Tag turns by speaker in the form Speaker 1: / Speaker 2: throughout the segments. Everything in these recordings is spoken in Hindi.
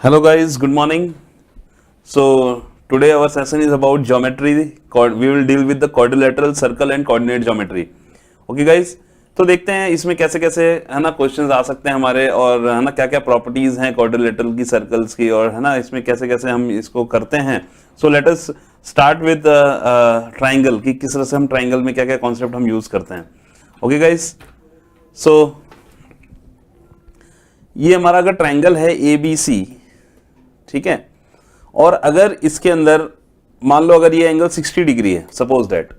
Speaker 1: Hello guys, good morning. So today our session is about geometry. We will deal with the quadrilateral, circle and coordinate geometry. Okay guys, तो देखते हैं इसमें कैसे कैसे है ना क्वेश्चंस आ सकते हैं हमारे, और है ना क्या क्या प्रॉपर्टीज हैं क्वाड्रिलेटरल की, सर्कल्स की, और है ना इसमें कैसे कैसे हम इसको करते हैं. So let us start with triangle कि किस तरह से हम ट्राइंगल में क्या क्या कॉन्सेप्ट हम यूज करते हैं. ओके गाइस, सो ये हमारा अगर ट्राइंगल है ABC, ठीक है, और अगर इसके अंदर मान लो अगर ये एंगल 60 डिग्री है, सपोज दैट,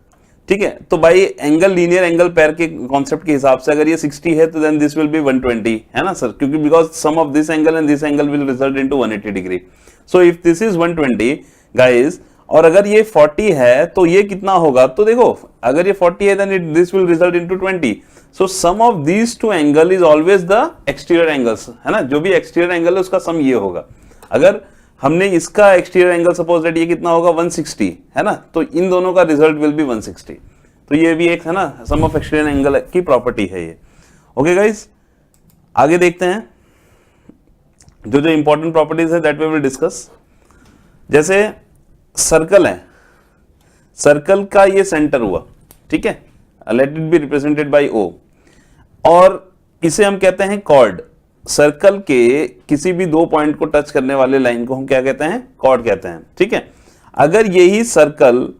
Speaker 1: ठीक है, तो भाई एंगल लीनियर एंगल पेयर के कॉन्सेप्ट के हिसाब से अगर ये 60 है तो देन दिस विल बी 120, है ना सर, क्योंकि because sum of this angle and this angle will result into 180 degree. So if this is 120 guys, और अगर ये 40 है तो ये कितना होगा, तो देखो अगर ये 40 है then this will result into 20. So sum of these two angle is always the exterior angles, है ना, जो भी एक्सटीरियर एंगल है उसका सम ये होगा. अगर हमने इसका एक्सटीरियर एंगल सपोज दैट ये कितना होगा 160, है ना, तो इन दोनों का रिजल्ट विल बी 160. तो ये भी एक है ना सम ऑफ एक्सटीरियर एंगल की प्रॉपर्टी है ये. ओके गाइस, आगे देखते हैं जो जो इंपॉर्टेंट प्रॉपर्टीज है दैट वी विल डिस्कस. जैसे सर्कल है, सर्कल का ये सेंटर हुआ, ठीक है, let it be represented by O, और इसे हम कहते हैं कॉर्ड. सर्कल के किसी भी दो पॉइंट को टच करने वाले लाइन को हम क्या कहते हैं, कॉर्ड कहते हैं. ठीक है, अगर यही सर्कल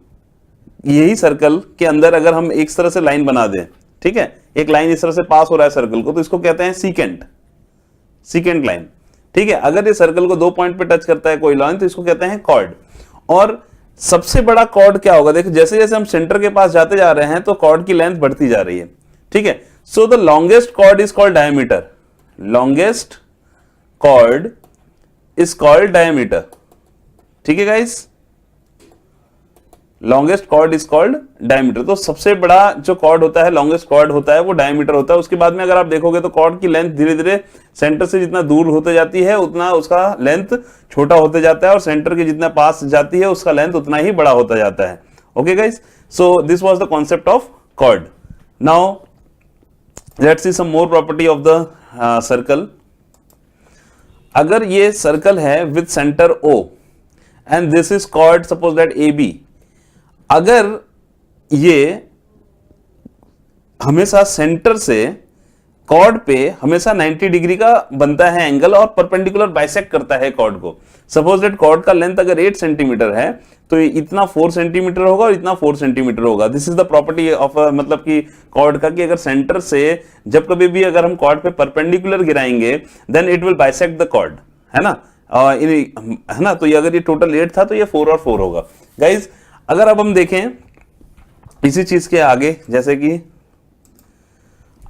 Speaker 1: के अंदर अगर हम एक तरह से लाइन बना दें, ठीक है, एक लाइन इस तरह से पास हो रहा है सर्कल को, तो इसको कहते हैं सीकेंट लाइन. ठीक है, अगर ये सर्कल को दो पॉइंट पे टच करता है कोई लाइन तो इसको कहते हैं कॉर्ड. और सबसे बड़ा कॉर्ड क्या होगा, देखो जैसे जैसे हम सेंटर के पास जाते जा रहे हैं तो कॉर्ड की लेंथ बढ़ती जा रही है. ठीक है, so the longest chord is called diameter. Longest chord is called diameter. ठीक है guys, longest chord is called diameter. तो सबसे बड़ा जो कॉर्ड होता है, लॉन्गेस्ट कॉर्ड होता है, वो डायमीटर होता है. उसके बाद में अगर आप देखोगे तो कॉर्ड की लेंथ धीरे धीरे सेंटर से जितना दूर होते जाती है उतना उसका लेंथ छोटा होते जाता है, और सेंटर के जितना पास जाती है उसका लेंथ उतना ही बड़ा होता जाता है. Okay guys, so this was the concept of chord. Now let's see some more property of the circle. अगर ये सर्कल है with centre O and this is called suppose that AB, अगर ये हमेशा सेंटर से कॉर्ड पे हमेशा 90 डिग्री का बनता है एंगल और परपेंडिकुलर बाइसेक्ट करता है कॉर्ड को. सपोज दैट कॉर्ड का लेंथ अगर 8 सेंटीमीटर है तो इतना 4 सेंटीमीटर होगा और इतना 4 सेंटीमीटर होगा. This is the property of मतलब कि कॉर्ड का, कि अगर सेंटर से जब कभी भी अगर हम कॉर्ड पे परपेंडिकुलर गिराएंगे then it will bisect the chord, है ना, है ना. तो ये अगर ये टोटल 8 था तो ये 4 और 4 होगा. गाइज अगर अब हम देखें इसी चीज के आगे, जैसे कि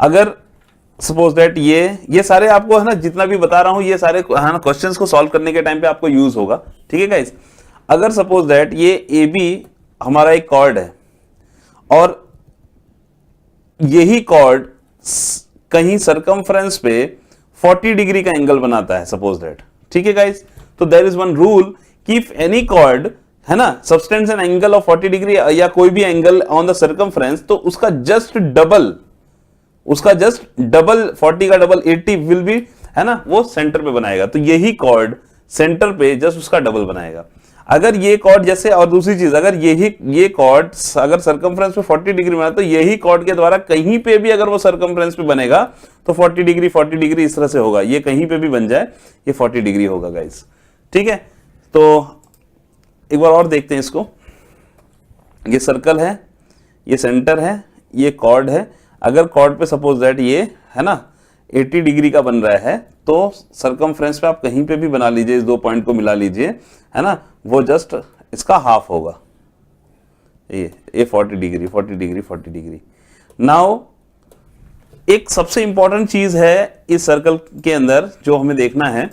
Speaker 1: अगर सपोज दैट ये सारे आपको है ना जितना भी बता रहा हूं ये सारे है ना क्वेश्चंस को सॉल्व करने के टाइम पे आपको यूज होगा. ठीक है गाइस, अगर सपोज दैट ये AB हमारा एक कॉर्ड है और यही कॉर्ड कहीं सरकमफ्रेंस पे 40 डिग्री का एंगल बनाता है सपोज दैट. ठीक है गाइस, तो देयर इज वन रूल कि इफ एनी कॉर्ड है ना subtends an angle of 40 degree या कोई भी एंगल ऑन द सरकमफ्रेंस, तो उसका जस्ट डबल 40 का डबल 80 विल बी, है ना, वो सेंटर पे बनाएगा. तो यही कॉर्ड सेंटर पे जस्ट उसका डबल बनाएगा. अगर ये कॉर्ड जैसे, और दूसरी चीज, अगर ये कॉर्ड अगर सरकमफ्रेंस पे 40 डिग्री बना तो यही कॉर्ड के द्वारा कहीं पे भी अगर वो सरकमफ्रेंस पे बनेगा तो 40 डिग्री इस तरह से होगा. ये कहीं पे भी बन जाए ये 40 डिग्री होगा गाइस. ठीक है, तो एक बार और देखते हैं इसको. ये सर्कल है, ये सेंटर है, ये कॉर्ड है. अगर कॉर्ड पे सपोज दैट ये है ना 80 डिग्री का बन रहा है तो सरकमफ्रेंस पे आप कहीं पे भी बना लीजिए, इस दो पॉइंट को मिला लीजिए, है ना, वो जस्ट इसका हाफ होगा. ये 40 डिग्री. नाउ एक सबसे इंपॉर्टेंट चीज है इस सर्कल के अंदर जो हमें देखना है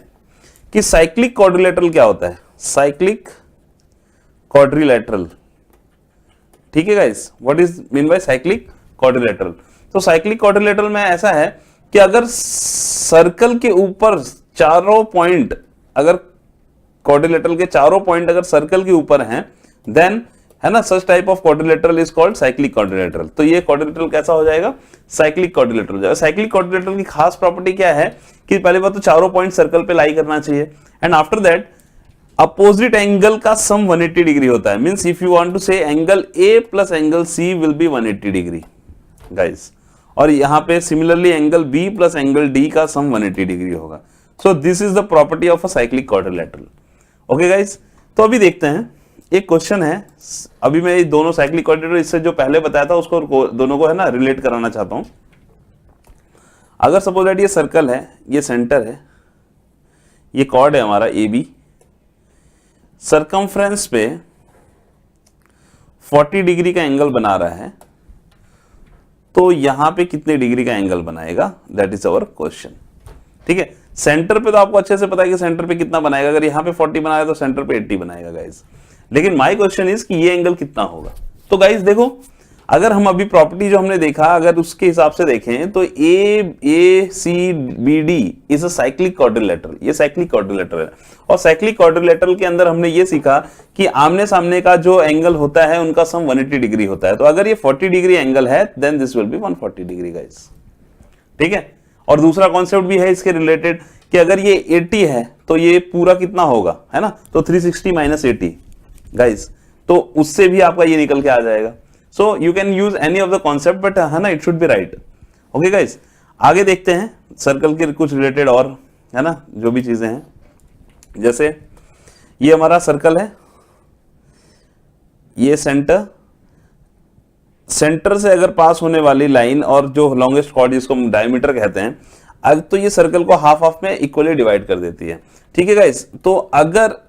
Speaker 1: कि साइक्लिक क्वाड्रिलेटरल क्या होता है. साइक्लिक क्वाड्रिलेटरल, ठीक है guys, what is mean by cyclic quadrilateral. तो साइक्लिक क्वाड्रिलेटरल में ऐसा है कि अगर सर्कल के ऊपर चारों पॉइंट, अगर क्वाड्रिलेटरल के चारों पॉइंट अगर सर्कल के ऊपर हैं, देन है ना, such type of quadrilateral is called cyclic quadrilateral. तो ये क्वाड्रिलेटरल कैसा हो जाएगा, साइक्लिक क्वाड्रिलेटरल हो जाएगा। साइक्लिक क्वाड्रिलेटरल की खास प्रॉपर्टी क्या है कि पहले बात तो चारों पॉइंट सर्कल पे लाई करना चाहिए, and after that opposite angle का सम 180 डिग्री होता है। Means if you want to say angle A plus angle C will be 180 degree guys, और यहां पे similarly angle B plus angle D का सम 180 डिग्री होगा। So this is the property of a cyclic quadrilateral. Okay guys, तो अभी देखते हैं एक क्वेश्चन है। अभी मैं ये दोनों साइक्लिक क्वाड्रिलेटरल इससे जो पहले बताया था उसको दोनों को है ना रिलेट कराना चाहता हूं। अगर सपोज दैट ये सर्कल है, ये सेंटर है, ये कॉर्ड है हमारा ए बी, सरकमफ्रेंस पे 40 डिग्री का एंगल बना रहा है, तो यहां पे कितने डिग्री का एंगल बनाएगा, दैट इज अवर क्वेश्चन। ठीक है, सेंटर पे तो आपको अच्छे से पता है कि सेंटर पे कितना बनाएगा, अगर यहां पे 40 बनाया तो सेंटर पे 80 बनाएगा गाइस। लेकिन माय क्वेश्चन इज कि ये एंगल कितना होगा। तो गाइस देखो, अगर हम अभी प्रॉपर्टी जो हमने देखा अगर उसके हिसाब से देखें तो A C B D is a cyclic quadrilateral, ये साइक्लिक क्वाड्रिलेटरल है। और साइक्लिक क्वाड्रिलेटरल के अंदर हमने ये सीखा कि आमने सामने का जो एंगल होता है उनका सम 180 डिग्री होता है। तो अगर ये 40 डिग्री एंगल है then this will be 140 degree guys. ठीक है, और दूसरा कॉन्सेप्ट भी है इसके रिलेटेड कि अगर ये 80 है तो ये पूरा कितना होगा, है ना, तो 360 माइनस 80 गाइस, तो उससे भी आपका ये निकल के आ जाएगा। सो you can use any of the concept but है ना, it should be right. Okay guys, आगे देखते हैं सर्कल के कुछ रिलेटेड और, है ना, जो भी चीजें हैं। जैसे ये हमारा सर्कल है, ये सेंटर से अगर पास होने वाली लाइन और जो लॉन्गेस्ट कॉर्ड जिसको हम डायमीटर कहते हैं, अब तो ये सर्कल को हाफ हाफ में इक्वली डिवाइड कर देती है। ठीक है गाइस, तो अगर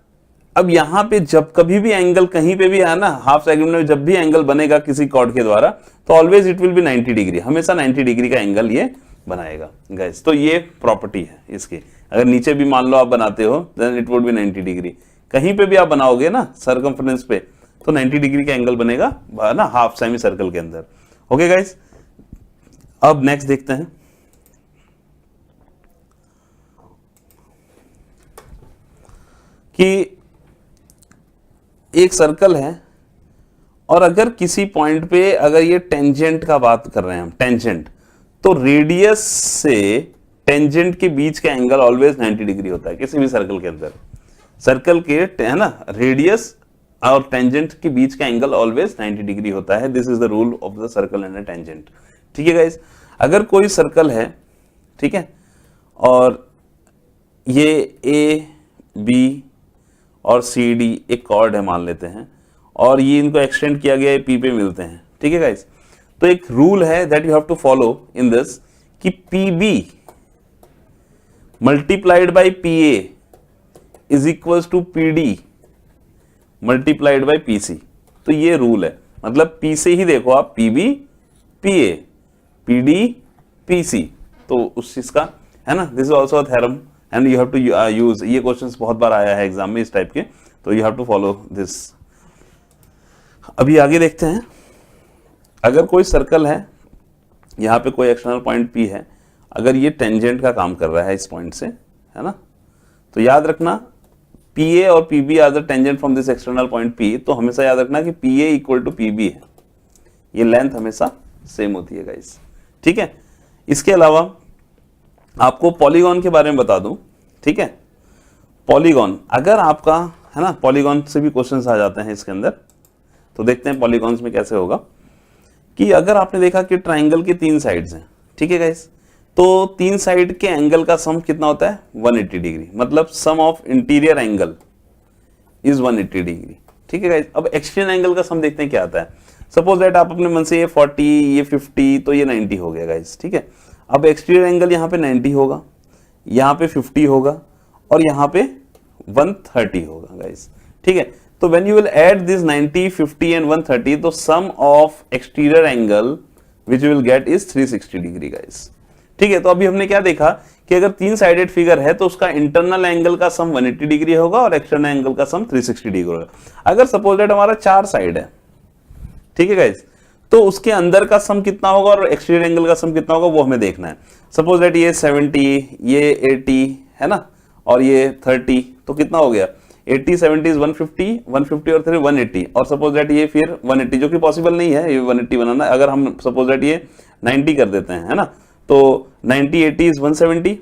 Speaker 1: अब यहां पे जब कभी भी एंगल कहीं पे भी है ना, हाफ सेगमेंट में जब भी एंगल बनेगा किसी कॉर्ड के द्वारा तो always it will B 90 degree, हमेशा 90 डिग्री का एंगल ये बनाएगा गाइस। तो ये प्रॉपर्टी है इसकी। अगर नीचे भी मान लो आप बनाते हो then it would be 90 degree, कहीं पे भी आप बनाओगे ना सर्कमफ्रेंस पे तो 90 डिग्री का एंगल बनेगा ना हाफ सेमी सर्कल के अंदर। ओके गाइस, अब नेक्स्ट देखते हैं कि एक सर्कल है और अगर किसी पॉइंट पे अगर ये टेंजेंट का बात कर रहे हैं हम, टेंजेंट, तो रेडियस से टेंजेंट के बीच का एंगल ऑलवेज 90 डिग्री होता है किसी भी सर्कल के अंदर। सर्कल के है ना, रेडियस और टेंजेंट के बीच का एंगल ऑलवेज 90 डिग्री होता है। This is the rule of the circle and the tangent. ठीक है गाइस, अगर कोई सर्कल है, ठीक है, और ये ए बी और सी डी एक कॉर्ड है मान लेते हैं, और ये इनको एक्सटेंड किया गया है पी पे मिलते हैं। ठीक है गाइस, तो एक रूल है that you have to follow in this कि P B multiplied by P A is equals to P D multiplied by P C. तो ये रूल है, मतलब पी से ही देखो आप, P B P A P D P C, तो उस चीज का है ना, this is also a theorem and you have to use. ये क्वेश्चंस बहुत बार आया है एग्जाम में इस टाइप के, तो you have to follow this. अभी आगे देखते हैं, अगर कोई सर्कल है, यहां पे कोई एक्सटर्नल पॉइंट P है, अगर ये टेंजेंट का काम कर रहा है इस पॉइंट से, है ना, तो याद रखना PA और PB are the tangent from this external point P, तो हमेशा याद रखना कि PA इक्वल टू PB है, ये लेंथ हमेशा सेम होती है गाइस। ठीक है, इसके अलावा आपको पॉलीगॉन के बारे में बता दूं। ठीक है, पॉलीगॉन अगर आपका है ना, पॉलीगॉन से भी क्वेश्चंस आ जाते हैं इसके अंदर, तो देखते हैं पॉलीगॉन्स में कैसे होगा। कि अगर आपने देखा कि ट्राइंगल के 3 साइड्स हैं, ठीक है गाइस, तो 3 साइड के एंगल का सम कितना होता है 180 डिग्री, मतलब sum of interior angle is 180 degree. ठीक है गाइस, अब एक्सटर्नल एंगल का सम देखते हैं क्या आता है। सपोज दैट आप अपने मन से ये 40 ये 50 तो ये 90 हो गया गाइस। ठीक है, अब एक्सटीरियर एंगल यहाँ पे 90 होगा, यहाँ पे 50 होगा और यहाँ पे 130 होगा गाइस। ठीक है, तो when you will add this 90, 50 and 130, तो sum of exterior angle which you will get is 360 degree guys. ठीक है, तो अभी हमने क्या देखा कि अगर 3 साइडेड फिगर है तो उसका इंटरनल एंगल का सम 180 डिग्री होगा और एक्सटर्नल एंगल का सम 360 डिग्री होगा। अगर सपोज दैट हमारा 4 साइड है, ठीक है गाइस, तो उसके अंदर का सम कितना होगा और एक्सटीरियर एंगल का सम कितना होगा वो हमें देखना है। सपोज दैट ये 70, ये 80 है ना, और ये 30, तो कितना हो गया, 80 70 इज 150, 150 और 3 180, और सपोज दैट ये फिर 180, जो कि पॉसिबल नहीं है ये 180 बनाना। अगर हम सपोज दैट ये 90 कर देते हैं, है ना, तो 90 80 इज 170,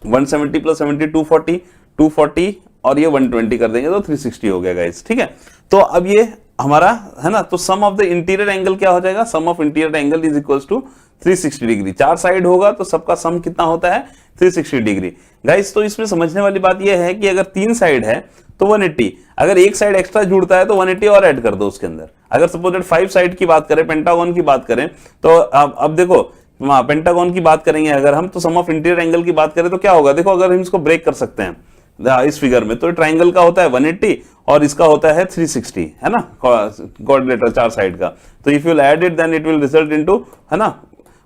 Speaker 1: 170 प्लस 70 240, 240 और ये 120 कर देंगे तो 360 हो गया गाइस। ठीक है, तो अब ये हमारा है ना, तो sum of the interior angle क्या हो जाएगा, sum of interior angle is equals to 360 degree. चार साइड होगा तो सबका सम कितना होता है, 360 डिग्री गाइस। तो इसमें समझने वाली बात यह है कि अगर 3 साइड है तो 180, अगर एक साइड एक्स्ट्रा जुड़ता है तो 180 और ऐड कर दो उसके अंदर। अगर सपोज दैट 5 साइड की बात करें, पेंटागन की बात करें, तो अब देखो पेंटागन की बात करेंगे अगर हम, तो सम ऑफ इंटीरियर एंगल की बात करें तो क्या होगा, देखो अगर हम इसको ब्रेक कर सकते हैं इस फिगर में, तो ट्राइंगल का होता है 180 और इसका होता है 360, है ना, कोऑर्डिनेटर चार साइड का। तो if you add it then it will result into, है ना,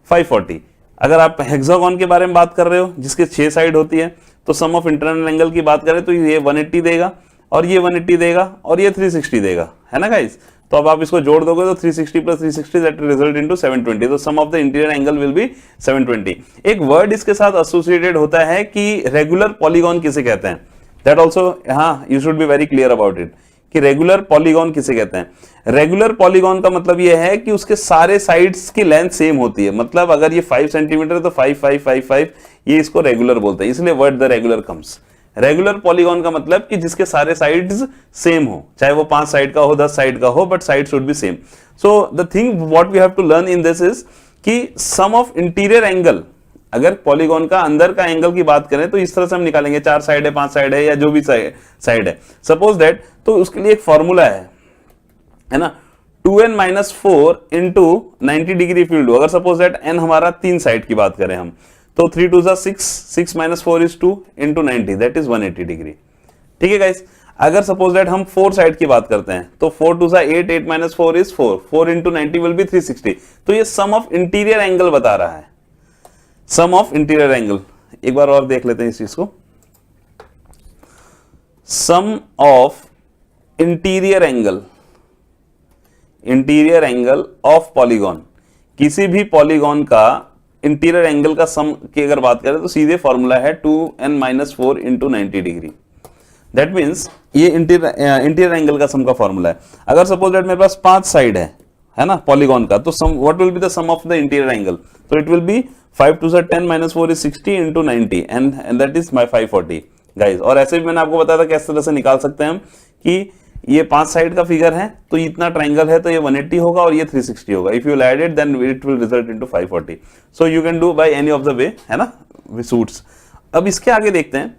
Speaker 1: 540। अगर आप हेक्सागन के बारे में बात कर रहे हो जिसके 6 साइड होती है, तो सम ऑफ इंटरनल एंगल की बात करें तो ये 180 देगा और ये 180 देगा और ये 360 देगा, है ना गाइस। तो अब आप इसको जोड़ दोगे तो 360 प्लस 360 दैट रिजल्ट इनटू 720। तो sum of the interior angle will be 720। एक वर्ड इसके साथ एसोसिएटेड होता है कि रेगुलर पॉलीगॉन किसे कहते हैं, दैट आल्सो, हाँ, you should be very clear about it कि रेगुलर पॉलीगॉन किसे कहते हैं। रेगुलर पॉलीगॉन का मतलब यह है कि उसके सारे साइड्स की लेंथ सेम होती है। मतलब अगर ये 5 सेंटीमीटर तो 5 5 5 5, ये इसको रेगुलर बोलते हैं, इसलिए word the regular comes. Regular polygon का मतलब कि जिसके सारे साइड्स सेम हो, चाहे वो 5 साइड का हो 10 साइड का हो, but side should be same. So the thing what we have to learn in this is कि सम ऑफ इंटीरियर एंगल, अगर पॉलीगॉन का अंदर का एंगल की बात करें तो इस तरह से हम निकालेंगे, 4 साइड है 5 साइड है या जो भी साइड है सपोज दैट, तो उसके लिए एक फॉर्मूला है ना, 2n-4 into 90 degree if you do. अगर सपोज दैट n हमारा 3 साइड की बात करें हम, तो 3 2 6, 6 - 4 is 2 into 90 that is 180 degree. ठीक है गाइस। अगर सपोज दैट हम 4 साइड की बात करते हैं तो 4 2 8, 8 - 4 इज 4, 4 इंटू 90 विल बी 360। तो ये सम ऑफ इंटीरियर एंगल बता रहा है, सम ऑफ इंटीरियर एंगल। एक बार और देख लेते हैं इस चीज को, sum of interior angle of polygon, किसी भी पॉलीगॉन का इंटीरियर एंगल का सम की अगर बात करें तो सीधे फॉर्मूला है 2n-4 into 90 degree. That means ये इंटीरियर एंगल का सम का फॉर्मूला है। अगर सपोज दैट मेरे पास 5 साइड है ना पॉलीगॉन का, तो sum what will be the sum of the interior angle, तो it will be 5 2 10 - 4 is 60 into 90 and that is my 540 guys. और ऐसे भी मैंने आपको बताया था किस तरह से निकाल सकते हैं हम कि ये 5 साइड का फिगर है तो इतना ट्राइंगल है तो ये 180 होगा और ये 360 होगा। If you add it then it will result into 540। So you can do by any of the way, है ना, सूट्स। अब इसके आगे देखते हैं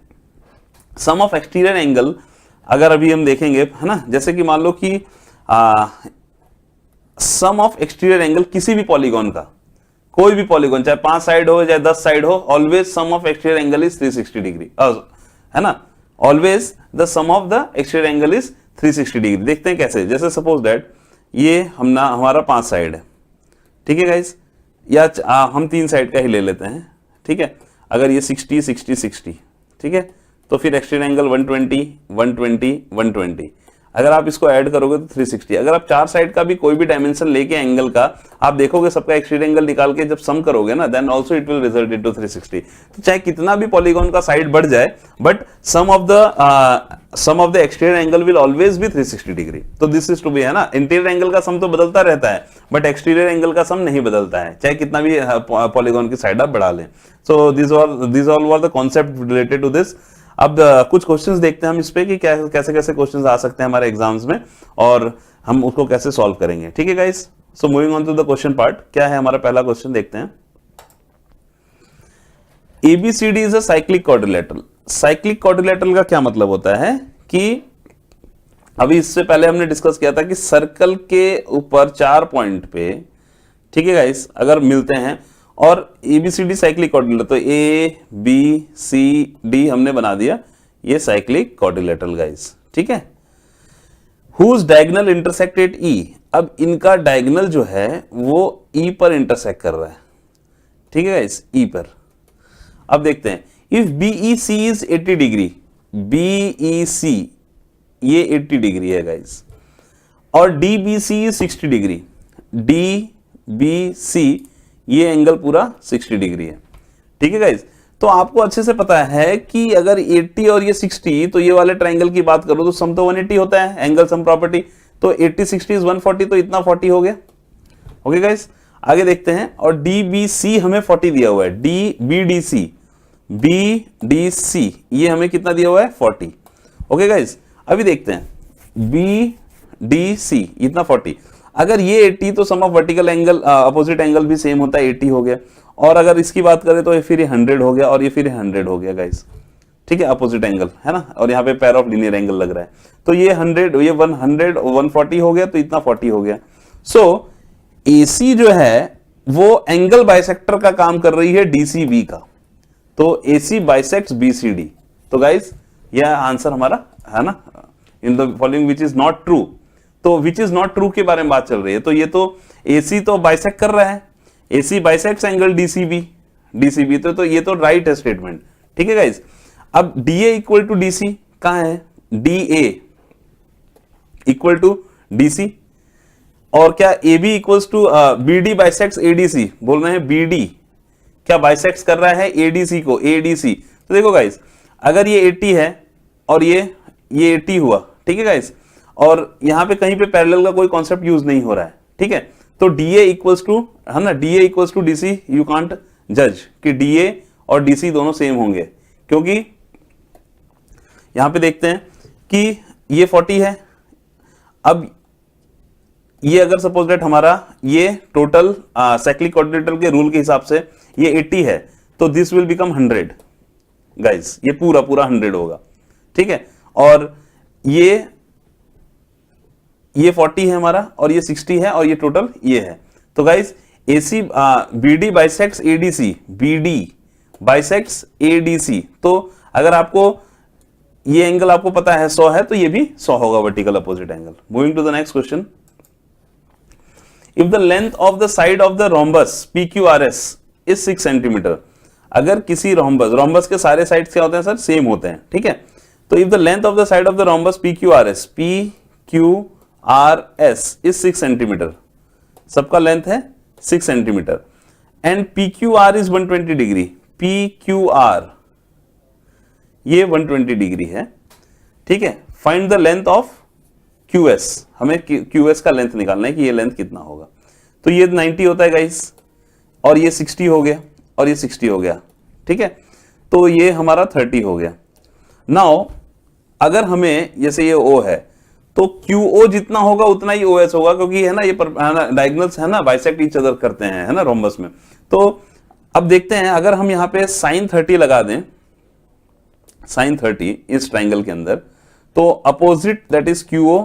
Speaker 1: सम ऑफ एक्सटीरियर एंगल। अगर अभी हम देखेंगे, है ना, जैसे कि मान लो कि सम ऑफ एक्सटीरियर एंगल किसी भी पॉलीगॉन का, कोई भी पॉलीगॉन चाहे 5 साइड हो चाहे 10 साइड हो, always sum of exterior angle is 360 degree, है ना, always the sum of the exterior angle is 360 degree. देखते हैं कैसे, जैसे सपोज दैट ये हमारा 5 साइड है, ठीक है गाइस, या हम 3 साइड का ही ले लेते हैं, ठीक है। अगर ये 60 60 60, ठीक है, तो फिर एक्सटीरियर एंगल 120 120 120। अगर आप इसको ऐड करोगे तो 360। अगर आप 4 साइड का भी कोई भी डायमेंशन लेके एंगल का आप देखोगे, सबका एक्सटीरियर एंगल निकाल के जब सम करोगे ना, then also it will result into 360। तो चाहे कितना भी पॉलीगॉन का साइड बढ़ जाए, but some of the exterior angle will always be 360 degree. तो दिस इज टू बी, है ना, इंटीरियर एंगल का सम तो बदलता रहता है बट एक्सटीरियर एंगल का सम नहीं बदलता है, चाहे कितना भी पॉलीगॉन की साइड आप बढ़ा लें। So this all were the concept related to this. अब कुछ क्वेश्चंस देखते हैं हम इस पे कि कैसे कैसे क्वेश्चंस आ सकते हैं हमारे एग्जाम्स में और हम उसको कैसे सॉल्व करेंगे, ठीक है guys. So moving on to the question part, क्या है हमारा पहला क्वेश्चन, देखते हैं। ABCD is a cyclic quadrilateral. Cyclic quadrilateral का क्या मतलब होता है कि अभी इससे पहले हमने डिस्कस किया था कि सर्कल के ऊपर 4 पॉइंट पे, ठीक है गाइस, अगर मिलते हैं और ABCD साइक्लिक क्वाड्रिलेटरल, तो ABCD हमने बना दिया ये साइक्लिक क्वाड्रिलेटरल गाइस, ठीक है। Whose diagonal intersect at E, अब इनका डायगोनल जो है वो E पर इंटरसेक्ट कर रहा है, ठीक है गाइस, E पर। अब देखते हैं, if BEC is 80 degree, BEC ये 80 डिग्री है गाइस, और DBC इज 60 डिग्री, DBC ये एंगल पूरा 60 डिग्री है, ठीक है गाइस। तो आपको अच्छे से पता है कि अगर 80 और ये 60, तो ये वाले ट्रायंगल की बात करो तो सम तो 180 होता है, एंगल सम प्रॉपर्टी। तो 80 60 इज 140, तो इतना 40 हो गया। ओके गाइस, आगे देखते हैं। और DBC हमें 40 दिया हुआ है, BDC ये हमें कितना दिया हुआ है, 40। ओके गाइस, अभी देखते हैं BDC इतना 40। अगर ये 80 तो sum of vertical angle opposite angle भी सेम होता है, 80 हो गया। और अगर इसकी बात करें तो फिर ये 100 हो गया और ये फिर 100 हो गया गाइस, ठीक है, अपोजिट एंगल है ना। और यहाँ पे पेयर ऑफ लीनियर एंगल लग रहा है, तो ये 100 ये 100 140 हो गया, तो इतना 40 हो गया। सो AC जो है वो एंगल बाइसेक्टर का काम कर रही है DCB का, तो AC बाइसेक्ट्स BCD। तो गाइस यह आंसर हमारा है ना, in the following which is not true. तो विच इज नॉट ट्रू के बारे में बात चल रही है, तो ये तो AC तो बाइसेक्ट कर रहा है, AC बाइसेक्ट्स एंगल DCB, तो ये तो राइट है स्टेटमेंट, ठीक है गाइस। अब DA इक्वल टू DC कहां है, DA इक्वल टू DC, और क्या AB equals to BD bisects ADC, बोल रहे हैं BD क्या बाइसेक्ट्स कर रहा है ADC को, ADC। तो देखो गाइस, अगर ये 80 है और ये 80 हुआ, ठीक है गाइस, और यहां पे कहीं पे पैरेलल का कोई कॉन्सेप्ट यूज नहीं हो रहा है, ठीक है। तो DA इक्वल्स टू है ना, DA equals to DC, you can't जज कि DA और DC दोनों सेम होंगे, क्योंकि यहां पे देखते हैं कि ये 40 है। अब ये अगर सपोज दैट हमारा ये टोटल साइक्लिक कोऑर्डिनेटर के रूल के हिसाब से ये 80 है, तो दिस विल बिकम 100 गाइस, ये पूरा 100 होगा, ठीक है। और ये 40 है हमारा, और ये 60 है, और ये टोटल ये है। तो guys AC BD bisects ADC, BD bisects ADC। तो अगर आपको ये एंगल आपको पता है 100 है, तो ये भी 100 होगा, vertical opposite angle. Moving to the next question. If the length of the side of the rhombus PQRS is 6 centimetre, अगर किसी रोम्बस के सारे साइड्स क्या होते हैं सर, सेम होते हैं, ठीक है। तो if the length of the side of the rhombus PQRS is 6 centimetre, सबका लेंथ है 6 centimetre, and PQR is 120 degree, PQR ये 120 डिग्री है, ठीक है। Find the length of QS, हमें QS का लेंथ निकालना है कि ये लेंथ कितना होगा। तो ये 90 होता है गाइस, और ये 60 हो गया, और ये 60 हो गया, ठीक है। तो ये हमारा 30 हो गया। नाउ अगर हमें जैसे ये O है, तो QO जितना होगा उतना ही OS होगा, क्योंकि है ना ये डायगोनल्स है ना, बाइसेक्ट ईच अदर करते हैं, है ना, रोम्बस में। तो अब देखते हैं, अगर हम यहां पे sin 30 लगा दें, sin 30 इस ट्राइंगल के अंदर, तो opposite that is QO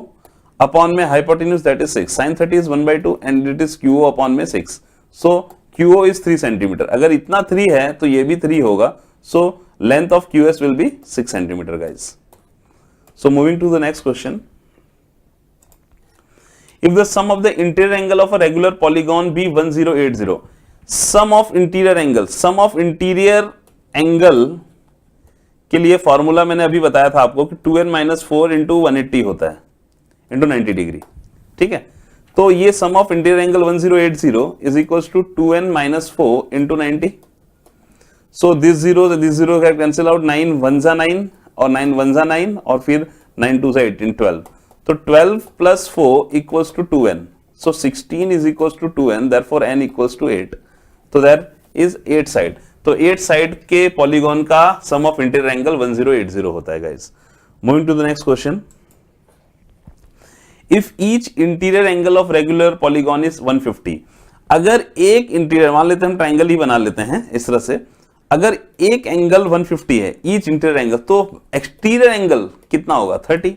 Speaker 1: upon में hypotenuse that is 6, sin 30 is 1/2 and it is QO upon में 6, सो QO इज 3 सेंटीमीटर। अगर इतना 3 है तो ये भी 3 होगा, so length of QS will be 6 centimetre guys. So moving to the next question. If the sum of the interior angle of a regular polygon be 1080, sum of interior angle के लिए फॉर्मूला मैंने अभी बताया था आपको कि 2n-4 इंटू 180 होता है, इंटू 90 डिग्री, ठीक है। तो ये sum of interior angle 1080 is equal to 2n-4 into 90। So this zero cancel out, 9 1 जा 9 और 9 1 जा 9 और फिर 9 2 जा 18, 12। तो 12 plus 4 equals to 2n, so 16 is equals to 2n, therefore n equals to 8, तो दैट इज 8 साइड। तो 8 साइड के पॉलीगॉन का सम ऑफ इंटीरियर एंगल 1080 होता है guys. Moving to the next question. If each interior angle of regular polygon is 150, अगर एक इंटीरियर, मान लेते हैं हम ट्राइंगल ही बना लेते हैं इस तरह से, अगर एक एंगल 150 है ईच इंटीरियर एंगल, तो एक्सटीरियर एंगल कितना होगा, 30।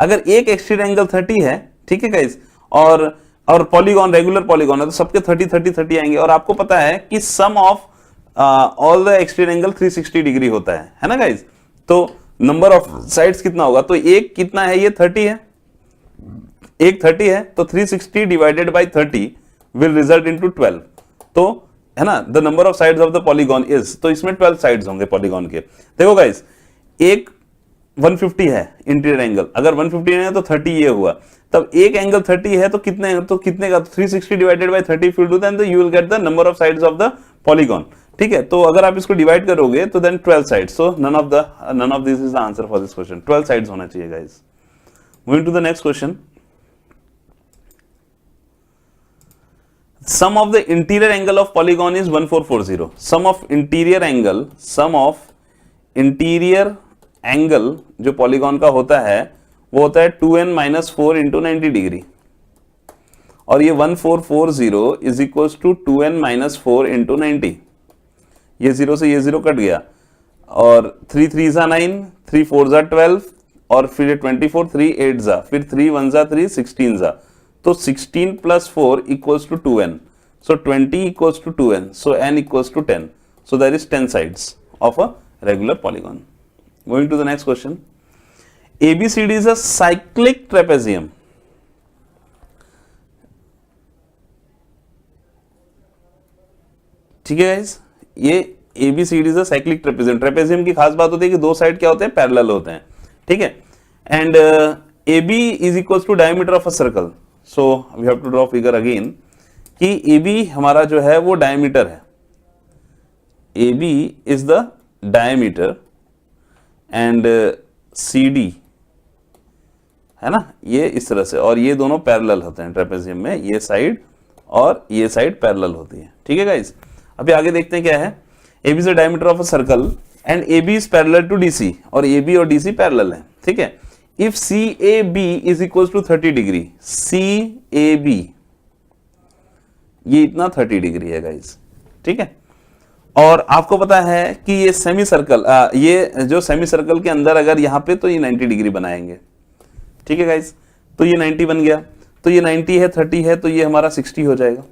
Speaker 1: अगर एक एक्सटीरियर एंगल 30 है, ठीक है गाइस, और पॉलीगॉन रेगुलर पॉलीगॉन है, तो सबके 30 आएंगे। और आपको पता है कि sum of all the exterior angle 360 degree होता है ना गाइस। तो नंबर ऑफ साइड्स कितना होगा, तो एक कितना है, ये 30 है, एक 30 है, तो 360 divided by 30 will result into 12। तो है ना, the number of sides of the polygon is, तो इसमें 12 साइड्स होंगे पॉलीगॉन के। देखो गाइस, एक 150 है इंटीरियर एंगल, अगर 150 है तो 30 ये हुआ, तब एक एंगल 30 है तो कितने का, 360 divided by 30 if you do then you will get the number of sides of the polygon, ठीक है, तो अगर आप इसको डिवाइड करोगे तो then 12 sides, so none of this is the answer for this question. 12 sides होना चाहिए guys. Moving to the next question, sum of the interior angle of polygon is 1440. sum of interior angle जो पॉलीगॉन का होता है वो होता है 2n - 4 × 90 डिग्री, और ये 1440 इज इक्वल टू 2n - 4 × 90। ये 0 से ये 0 कट गया, और 3 3 = 9, 3 4 = 12, और फिर 24, 3 8 ज़ा, फिर 3 1 ज़ा 3, 16 ज़ा, तो 16 + 4 = 2n, so 20 = 2n, so n = 10, so there is 10 sides of a regular polygon. Moving to the next question, ABCD is a cyclic trapezium. ठीक है गाइस, ये ABCD is a cyclic trapezium. Trapezium की खास बात होती है कि दो साइड क्या होते हैं, पैरेलल होते हैं, ठीक है, and AB is equals to diameter of a circle. So we have to draw figure again कि AB हमारा जो है वो डायमीटर है, AB is the diameter and CD है ना, ये इस तरह से, और ये दोनों पैरेलल होते हैं ट्रेपेजियम में, ये साइड और ये साइड पैरेलल होती है, ठीक है गाइस। अभी आगे देखते हैं क्या है। AB is the diameter of a circle and AB is parallel to DC, और AB और DC पैरेलल है, ठीक है। If CAB is equals to 30 degree, CAB ये इतना 30 डिग्री है गाइस, ठीक है, और आपको पता है कि ये सेमी सर्कल, ये जो सेमी सर्कल के अंदर अगर यहाँ पे तो ये 90 डिग्री बनाएंगे, ठीक है गाइस, तो ये 90 बन गया, तो ये 90 है, 30 है, तो ये हमारा 60 हो जाएगा।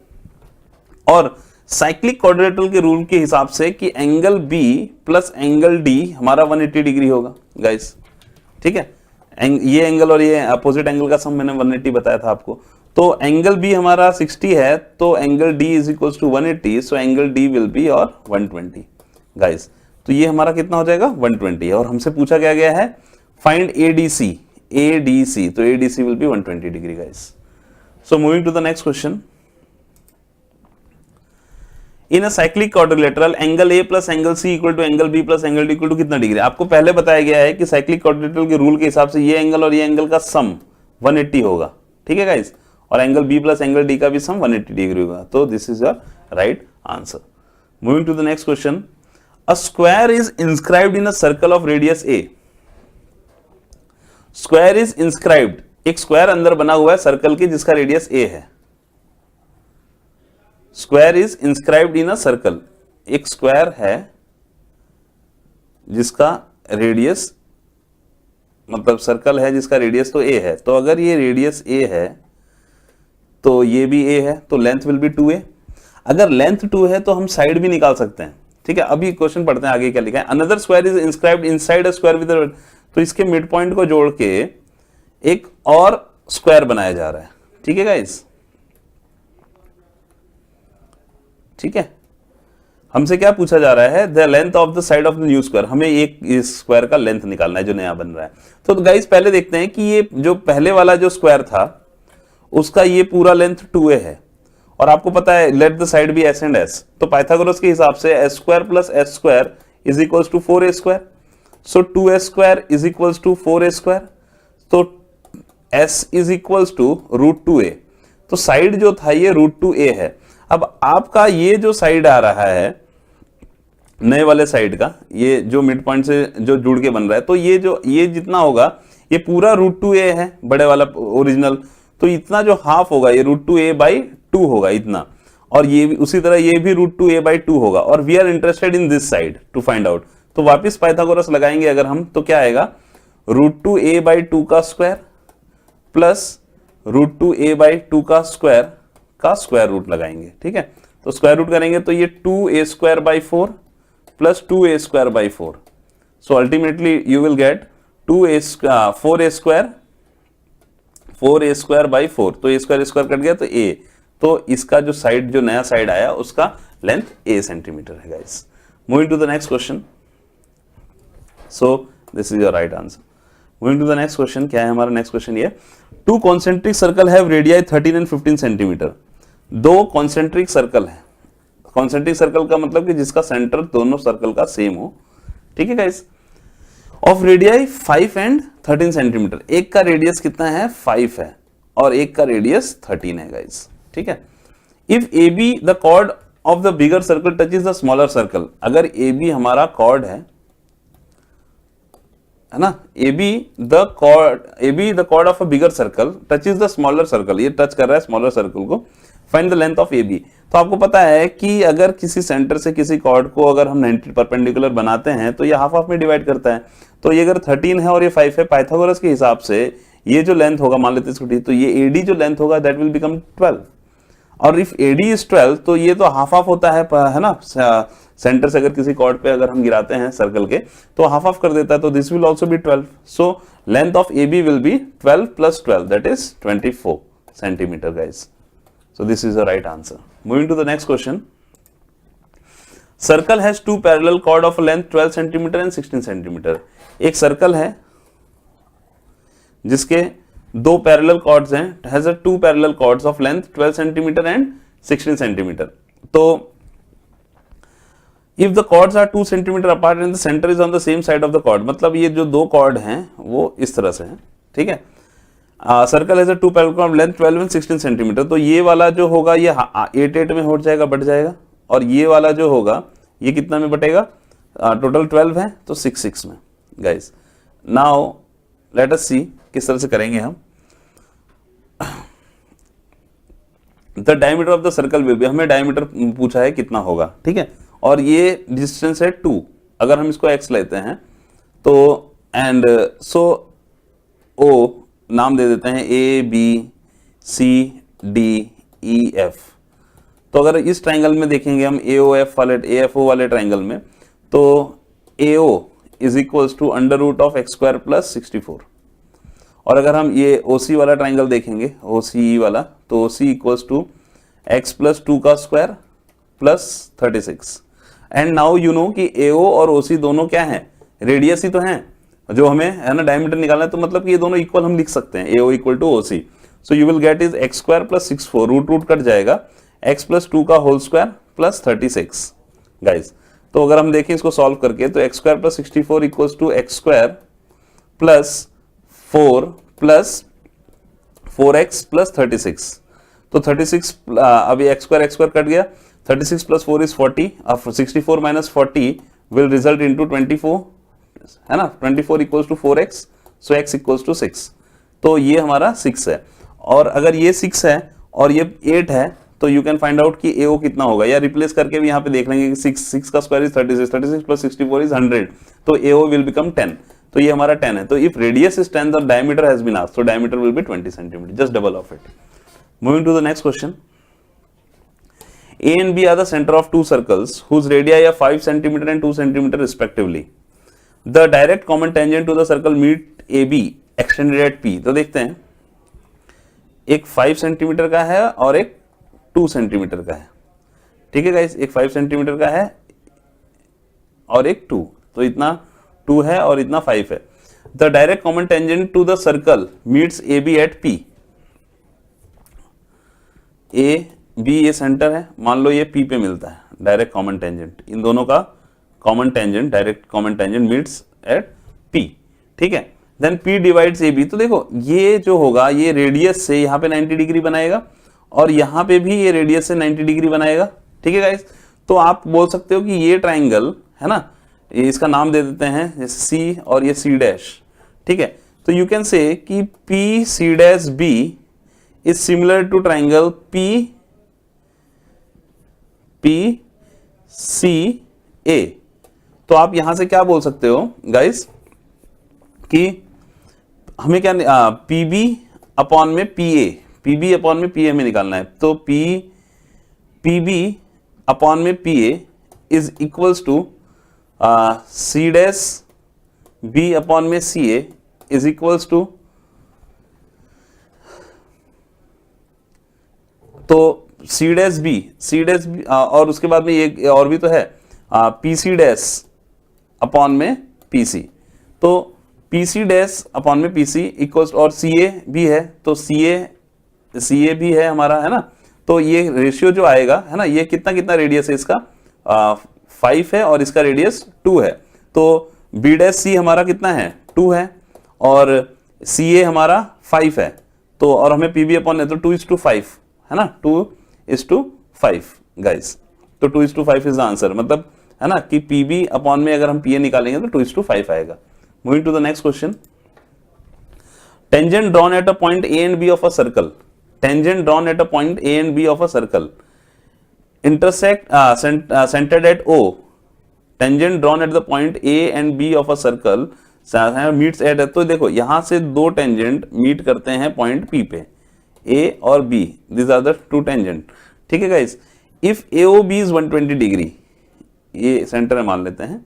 Speaker 1: और साइक्लिक क्वाड्रिलेटरल के रूल के हिसाब से कि angle B plus angle D हमारा 180 डिग्री होगा गाइस, ठीक है, ये एंगल और ये अपोजिट एंगल का सम मैंने 180 बताया था आपको, तो एंगल B हमारा 60 है, तो angle D is equal to 180, so angle D will be और 120 गाइस, तो ये हमारा कितना हो जाएगा 120, और हमसे पूछा क्या गया है, फाइंड ADC, तो ADC will be 120 degree guys. So moving to the next question, in a cyclic quadrilateral angle A plus angle C equal to angle B plus angle D equal to कितना डिग्री। आपको पहले बताया गया है कि साइक्लिक क्वाड्रिलेटरल के रूल के हिसाब से ये एंगल और ये एंगल का सम 180 होगा, ठीक है गाइस, और angle B plus angle D का भी सम 180 डिग्री होगा, तो this is your right answer. Moving to the next question, a square is inscribed in a circle of radius A। Square is inscribed, एक स्क्वायर अंदर बना हुआ है सर्कल के जिसका रेडियस A है। Square is inscribed in a circle, एक स्क्वायर है जिसका रेडियस, मतलब सर्कल है जिसका रेडियस तो A है, तो अगर ये रेडियस A है तो ये भी A है, तो लेंथ विल बी 2A। अगर लेंथ 2 है तो हम साइड भी निकाल सकते हैं, ठीक है। अभी क्वेश्चन पढ़ते हैं आगे क्या लिखा है, another square is inscribed inside a square with, तो इसके मिड पॉइंट को जोड़ के एक और स्क्वायर बनाया जा रहा है, ठीक है गाइस, ठीक है। हमसे क्या पूछा जा रहा है, the length of the side of the new square, हमें एक इस स्क्वायर का लेंथ निकालना है जो नया बन रहा है। तो गाइस पहले देखते हैं कि ये जो पहले वाला जो स्क्वायर था उसका ये पूरा लेंथ 2A है, और आपको पता है let the side be S and S, तो पाइथागोरस के हिसाब से S square plus S square is equals to 4A square, so 2S square is equals to 4A square, तो S is equals to √2A, तो साइड जो था ये √2A है। अब आपका ये जो साइड आ रहा है नए वाले साइड का, ये जो मिड पॉइंट से जो जुड़ के बन रहा है, तो ये जितना होगा ये पूरा √2A है बड़े वाला ओरिजिनल, तो इतना जो हाफ होगा ये √2A/2 होगा इतना, और ये भी उसी तरह ये भी √2A/2 होगा, और we are interested in this side to find out, तो वापिस पाइथागोरस लगाएंगे अगर हम, तो क्या आएगा √2A/2 का स्क्वायर प्लस √2A/2 का स्क्वायर रूट लगाएंगे, ठीक है। तो स्क्वायर रूट करेंगे तो ये 2A² plus 2A², so ultimately you will gate 4A², तो A² कट गया तो A, तो इसका जो साइड जो नया साइड आया उसका लेंथ A सेंटीमीटर है guys. Moving to the next question, so this is your right answer. Moving to the next question, क्या है हमारा नेक्स्ट क्वेश्चन, ये two concentric circle have radii 13 and 15 centimetre. दो कॉन्सेंट्रिक सर्कल है, कॉन्सेंट्रिक सर्कल का मतलब कि जिसका सेंटर दोनों सर्कल का सेम हो, ठीक है guys. Of radii 5 and 13 centimetre, एक का रेडियस कितना है 5 है और एक का रेडियस 13 है गाइस, ठीक है। If A B the chord of the bigger circle touches the smaller circle, अगर ए बी हमारा कॉर्ड है ना, A B the chord of a bigger circle touches the smaller circle, ये टच कर रहा है स्मॉलर सर्कल को, find the length of A B. तो आपको पता है कि अगर किसी सेंटर से किसी कॉर्ड को अगर हम 90 परपेंडिकुलर बनाते हैं तो ये हाफ हाफ में डिवाइड करता है, तो ये अगर 13 है और ये 5 है, पाइथागोरस के हिसाब से ये जो लेंथ होगा, मान लेते हैं तो ये एडी जो लेंथ होगा दैट विल बिकम 12, और इफ एडी इज 12 तो ये तो हाफ हाफ होता है ना, सेंटर से अगर किसी कॉर्ड पे अगर हम गिराते हैं सर्कल के तो हाफ हाफ कर देता है, तो this will also be 12, so length of A B will be 12 plus 12 that is 24 centimetre guys. So this is the right answer. Moving to the next question. Circle has two parallel chord of length 12 centimeter and 16 centimeter. एक सर्कल है जिसके दो पैरेलल कॉर्ड्स हैं, has a two parallel chords of length 12 centimeter and 16 centimeter. तो if the chords are 2 centimeter apart and the center is on the same side of the chord, मतलब ये जो दो कॉर्ड हैं वो इस तरह से हैं, ठीक है। Circle has a two parallel chord length 12 and 16 centimetre, तो ये वाला जो होगा ये 8 में हो जाएगा, बढ़ जाएगा, और ये वाला जो होगा ये कितना में बटेगा, टोटल 12 है तो 6 में गाइस। नाउ लेट अस सी किस तरह से करेंगे हम। The diameter of the circle will be, हमें डायमीटर पूछा है कितना होगा, ठीक है, और ये डिस्टेंस है 2, अगर हम इसको x लेते हैं तो एंड सो ओ नाम दे देते हैं A B C D E F. तो अगर इस ट्राइंगल में देखेंगे हम AFO वाले ट्राइंगल में, तो AO is equals to under root of X square plus 64, और अगर हम ये OC वाला ट्राइंगल देखेंगे OCE वाला, तो OC equals to X plus 2 का square plus 36। And now you know कि AO और OC दोनों क्या है, रेडियस ही तो हैं, जो हमें है ना डायमीटर निकालना है, तो मतलब कि ये दोनों इक्वल हम लिख सकते हैं, AO equal to OC। So you will get is X square plus 64, root root cut जाएगा, x प्लस 2 का होल स्क्वायर प्लस 36 गाइज। तो अगर हम देखें इसको सॉल्व करके तो X square plus 64 equals to X square plus 4 plus 4x plus 36, तो 36 अभी एक्स स्क्वायर कट गया, 36 प्लस 4 इज 40, अब 64 माइनस 40 विल रिजल्ट इनटू 24, है ना, 24 equals to 4x, so x equals to 6, तो ये हमारा 6 है। और अगर ये 6 है और ये 8 है तो यू कैन फाइंड आउट कि AO कितना होगा, या रिप्लेस करके भी यहाँ पे देख लेंगे कि 6 का स्क्वायर इज 36, 36 प्लस 64 इज 100, तो AO विल बिकम 10, तो ये हमारा 10 है। तो if radius is 10 the diameter has been asked, so diameter will be 20 centimetre, just double of it. Moving to the next question. A and B are the center of two circles whose radii are 5 centimeter and 2 centimeter respectively. The direct common tangent to the circle meet AB extended at P. तो देखते हैं, एक 5 सेंटीमीटर का है और एक 2 सेंटीमीटर का है, ठीक है गाइस, एक 5 सेंटीमीटर का है और एक 2, तो इतना 2 है और इतना 5 है। The direct common tangent to the circle meets AB at P. A B ये सेंटर है, मान लो ये P पे मिलता है, डायरेक्ट कॉमन टेंजेंट, इन दोनों का common tangent, direct common tangent meets eight P, ठीक है। देन P डिवाइड्स AB, तो देखो ये जो होगा ये रेडियस से यहाँ पे 90 डिग्री बनाएगा और यहाँ पे भी ये रेडियस से 90 डिग्री बनाएगा, ठीक है गाइस। तो आप बोल सकते हो कि ये ट्राइंगल है ना, इसका नाम दे देते हैं जैसे C और ये C डैश, ठीक है। तो यू कैन से कि P C dash B is similar to triangle PCA। तो आप यहां से क्या बोल सकते हो गाइस कि हमें क्या PB अपॉन में PA में निकालना है, तो PB अपॉन में PA is equals to C dash B upon में CA इज इक्वल्स टू, तो C डैश B और उसके बाद में ये और भी तो है PC डैश अपॉन में PC, तो PC डैश अपॉन में PC इक्वल्स, और CA भी है, तो CA भी है हमारा, है ना, तो ये रेशियो जो आएगा है ना, ये कितना कितना रेडियस है इसका 5 है और इसका रेडियस 2 है, तो बी डैश सी हमारा कितना है 2 है और सी ए हमारा 5 है, तो और हमें पी बी अपॉन है तो 2:5 है ना, 2:5 गाइस, तो 2:5 इज द आंसर, मतलब है ना कि पी बी अपॉन में अगर हम पी ए निकालेंगे तो 2:5 आएगा। Moving to the next question, tangent drawn at a point A and B of a circle, tangent drawn at a point A and B of a circle intersect centered at O, tangent drawn at the point A and B of a circle meets at, तो देखो यहां से दो टेंजेंट मीट करते हैं पॉइंट P पे, A और B, these are the two tangent, ठीक है guys. if AOB is 120 degree, ये सेंटर है मान लेते हैं,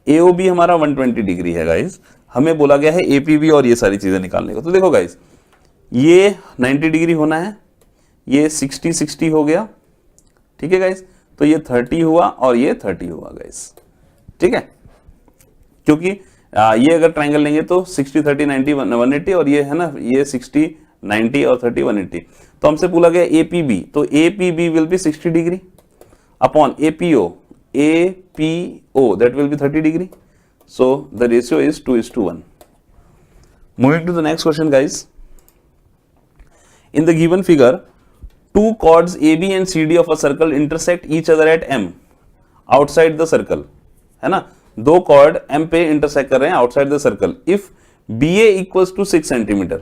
Speaker 1: AOB हमारा 120 डिग्री है गाइस, हमें बोला गया है APB और ये सारी चीजें निकालने को। तो देखो गाइस ये 90 डिग्री होना है, ये 60 हो गया, ठीक है गाइस, तो ये 30 हुआ और ये 30 हुआ गाइस, ठीक है, क्योंकि ये अगर ट्रायंगल लेंगे तो 60 30 90 180 और ये है ना, ये 60 90 और 30 180, तो हमसे बोला गया APB, तो APB will be 60 degree upon APO, APO that will be 30 degree, so the ratio is 2:1। Moving to the next question guys, in the given figure two chords AB and CD of a circle intersect each other at M outside the circle, है ना, दो कॉर्ड M पे इंटरसेक्ट कर रहे हैं outside the circle. If BA equals to 6 centimetre,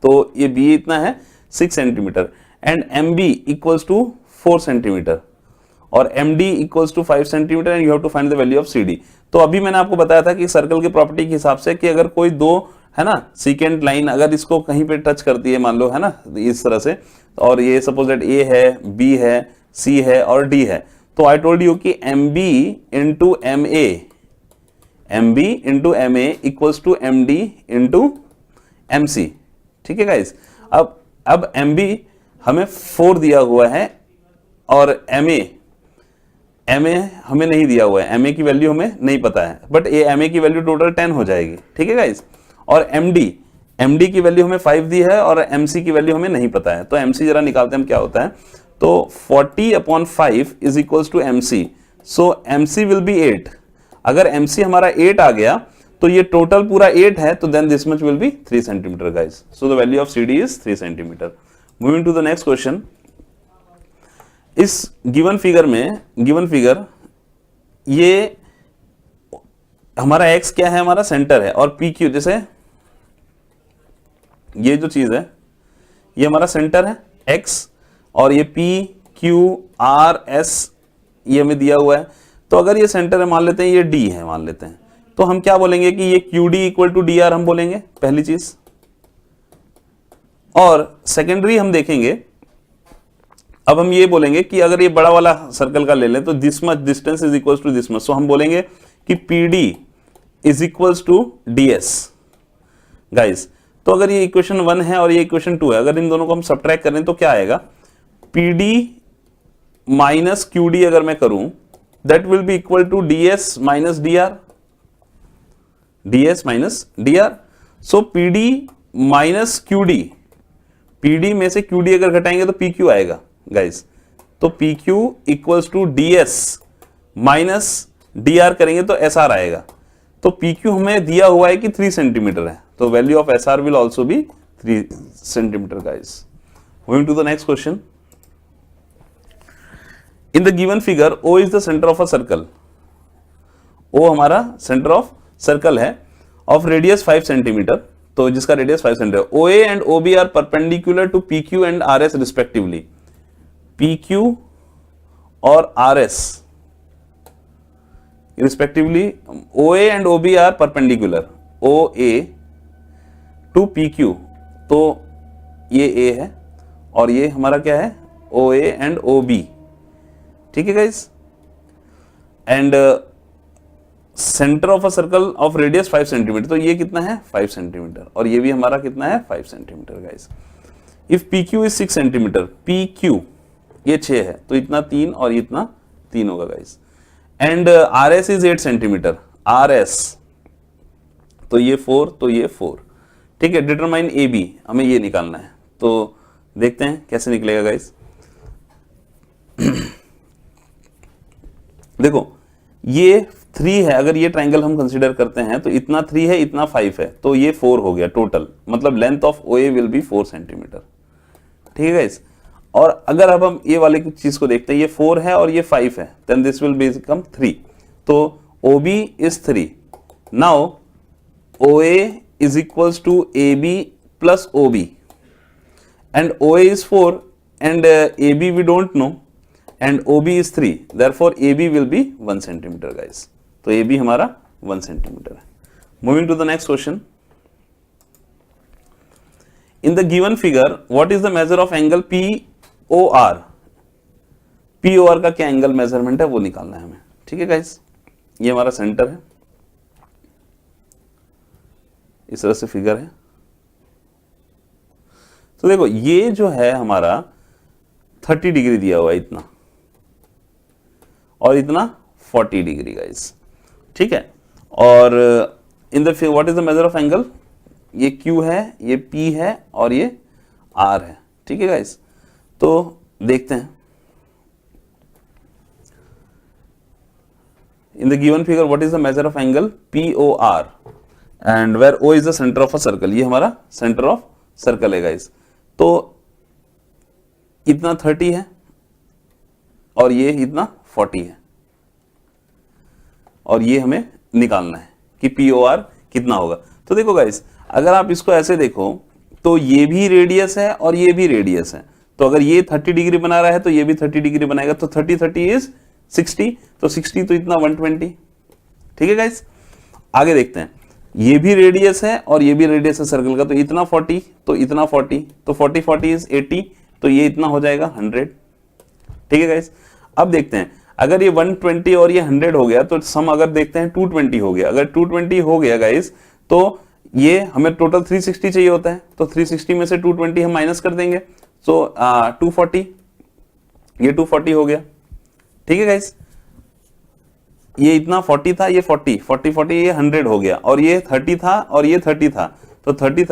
Speaker 1: तो ये BA इतना है 6 centimetre and MB equals to 4 centimetre और MD equals to 5 centimetre and you have to find the value of CD। तो अभी मैंने आपको बताया था कि सर्कल के प्रॉपर्टी के हिसाब से कि अगर कोई दो है ना सीकेंट लाइन अगर इसको कहीं पे टच करती है, मान लो है ना इस तरह से, और ये सपोज दैट A है, B है, C है और D है, तो आई टोल्ड यू कि MB into MA, MB into MA equals to MD into MC, ठीक है गाइस। अब MB हमें 4 दिया हुआ है और MA हमें नहीं दिया हुआ है, MA की वैल्यू हमें नहीं पता है, बट MA की वैल्यू टोटल 10 हो जाएगी, ठीक है गाइस। और MD की वैल्यू हमें 5 दी है और MC की वैल्यू हमें नहीं पता है, तो MC जरा निकालते हैं हम क्या होता है, तो 40/5 is equals to MC, so MC will be 8। अगर MC हमारा 8 आ गया तो ये टोटल पूरा 8 है, तो then this much will be 3 centimetre guys, so the value of CD is 3 centimetre. Moving to the next question, इस गिवन फिगर ये हमारा x क्या है, हमारा सेंटर है, और PQ, जैसे ये जो चीज है ये हमारा सेंटर है x और ये PQRS ये हमें दिया हुआ है, तो अगर ये सेंटर है मान लेते हैं, ये D है मान लेते हैं, तो हम क्या बोलेंगे कि ये QD इक्वल टू DR हम बोलेंगे पहली चीज। और सेकेंडरी हम देखेंगे, अब हम ये बोलेंगे कि अगर ये बड़ा वाला सर्कल का ले लें तो this much distance is equals to this much, so हम बोलेंगे कि PD is equals to DS guys. तो अगर ये इक्वेशन 1 है और ये इक्वेशन 2 है, अगर इन दोनों को हम सब्ट्रैक्ट करें तो क्या आएगा, PD माइनस QD अगर मैं करूं that will be equal to DS minus DR, DS minus DR, so PD minus QD, PD में से QD अगर घटाएंगे तो PQ आएगा गाइस, तो PQ equals to DS minus DR करेंगे तो SR आएगा, तो PQ हमें दिया हुआ है कि 3 सेंटीमीटर है, तो value of SR will also be 3 centimetre guys. Moving to the next question, in the given figure O is the centre of a circle, O हमारा सेंटर ऑफ सर्कल है ऑफ रेडियस 5 सेंटीमीटर, तो जिसका radius 5 centimetre, OA and OB are perpendicular to PQ and RS respectively, PQ और RS respectively, OA and OB are perpendicular, OA to PQ, तो ये A है और ये हमारा क्या है OA एंड OB, ठीक है guys, and centre of a circle of radius 5 centimetre, तो ये कितना है 5 सेंटीमीटर और ये भी हमारा कितना है 5 centimetre guys. If PQ is 6 centimetre, PQ ये 6 है तो इतना 3 और इतना 3 होगा guys, and RS is 8 centimetre, RS तो ये 4 तो ये 4, ठीक है। डिटरमाइन AB हमें ये निकालना है, तो देखते हैं कैसे निकलेगा गाइस। देखो ये 3 है, अगर ये ट्राइंगल हम कंसीडर करते हैं तो इतना 3 है, इतना 5 है, तो ये 4 हो गया टोटल, मतलब length of OA will be 4 centimetre. ठीक है गाइस। और अगर अब हम ये वाले चीज को देखते हैं, ये 4 है और ये 5 है, देन दिस विल बिकम 3, तो OB is 3। Now OA is equals to AB plus OB and OA is 4 and AB we don't know and OB is 3, therefore AB will be 1 centimeter guys। तो AB हमारा 1 centimeter है। Moving to the next question, in the given figure what is the measure of angle POR? POR का क्या एंगल मेजरमेंट है वो निकालना है हमें। ठीक है गाइस, ये हमारा सेंटर है, इस तरह से फिगर है। तो देखो ये जो है हमारा 30 डिग्री दिया हुआ है, इतना और इतना 40 डिग्री गाइस। ठीक है, और in the what is the measure of angle, ये Q है, ये P है और ये R है। ठीक है गाइस, तो देखते हैं in the given figure what is the measure of angle POR and where O is the centre of a circle. ये हमारा सेंटर ऑफ सर्कल है गाइस। तो इतना 30 है और ये इतना 40 है और ये हमें निकालना है कि POR कितना होगा। तो देखो गाइस, अगर आप इसको ऐसे देखो तो ये भी रेडियस है और ये भी रेडियस है, तो अगर ये 30 डिग्री बना रहा है तो ये भी 30 डिग्री बनाएगा, तो 30 इज 60, तो 60 तो इतना 120। ठीक है गाइस, आगे देखते हैं, ये भी रेडियस है और ये भी रेडियस है सर्कल का, तो इतना 40 तो इतना 40, तो 40 इज 80, तो ये इतना हो जाएगा 100। ठीक है गाइस, अब देखते हैं अगर ये 120 और ये 100 हो गया तो सम अगर देखते हैं 220 हो गया। अगर 220 हो गया गाइस तो ये हमें टोटल 360 चाहिए होता है, तो 360 में से 220 हम माइनस कर देंगे, सो 240, ये 240 हो गया। ठीक है गाइस, ये इतना 40 था, ये 40 ये 100 हो गया, और ये 30 था और ये 30 था, तो 30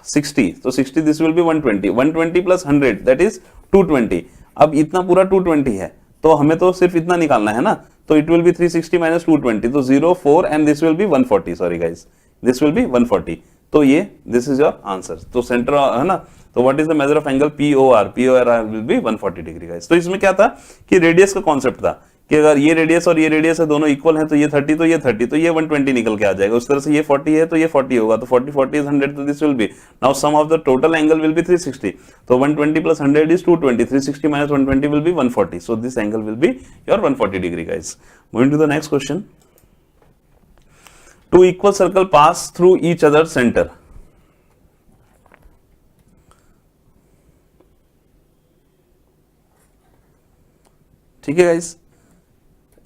Speaker 1: 60, तो 60 this will be 120 plus 100 that is 220। अब इतना पूरा 220 है, तो हमें तो सिर्फ इतना निकालना है ना, तो इट विल बी 360 माइनस 220, तो 0 4 and this will be 140, sorry guys this will be 140। तो ये दिस इज योर आंसर। तो सेंटर है ना, तो what is the measure of angle POR will be 140 degree guys. तो इसमें क्या था कि रेडियस का कॉन्सेप्ट था कि अगर ये रेडियस और ये रेडियस है दोनों इक्वल हैं, तो ये 30 तो ये 30, तो ये 120 निकल के आ जाएगा। उस तरह से ये 40 है तो ये 40 होगा, तो 40 इज 100, तो this will be now sum of the total angle will be 360, तो 120 plus 100 is 220, 360 minus 120 will be 140, so this angle will be your 140 degree guys. Moving to the next question, two equal circle pass through each other centre. ठीक है गाइस,